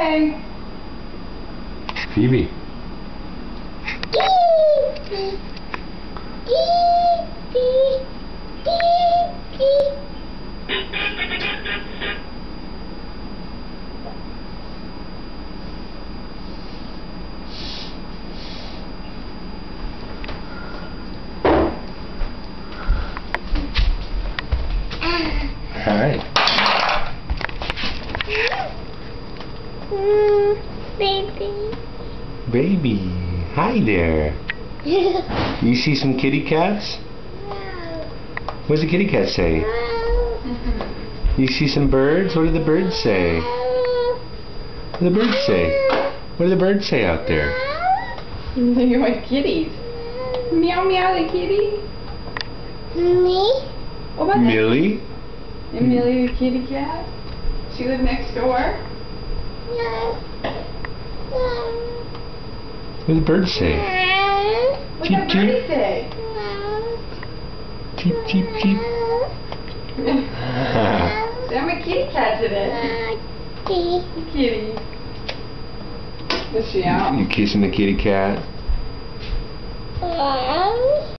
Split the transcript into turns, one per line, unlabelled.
say?
Phoebe. Alright.
Baby.
Baby. Hi there. You see some kitty cats? What does the kitty cat say? You see some birds? What do the birds say? What do the birds say? What do the birds say out there?
Look at my kitties. Meow meow the kitty.
Me?
What about
Millie?
that? Millie the kitty cat? She lived next door.
What do the birds say?
What
Cheep,
did
cheep.
Birdie say?
Cheep, cheep, cheep.
I'm a kitty cat today. Kitty. Is she out?
You kissing the kitty cat?